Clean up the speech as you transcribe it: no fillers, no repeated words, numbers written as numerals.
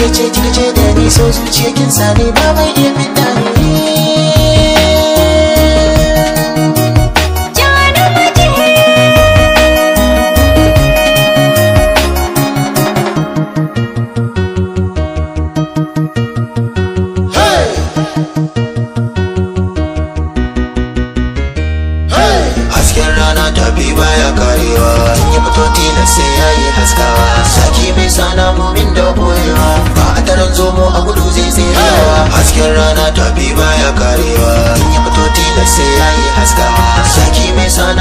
ke ce kika ce da ni so zuciya kin sani ba mai iya fita hasken rana tafi baya karewa in yi fito tilas sai yayi haskawa saki bai sana mumin da boyewa ba a taron zomo a gudu zai tserewa hasken rana tafi baya karewa in yi fito tilas sai yayi haskawa saki bai sana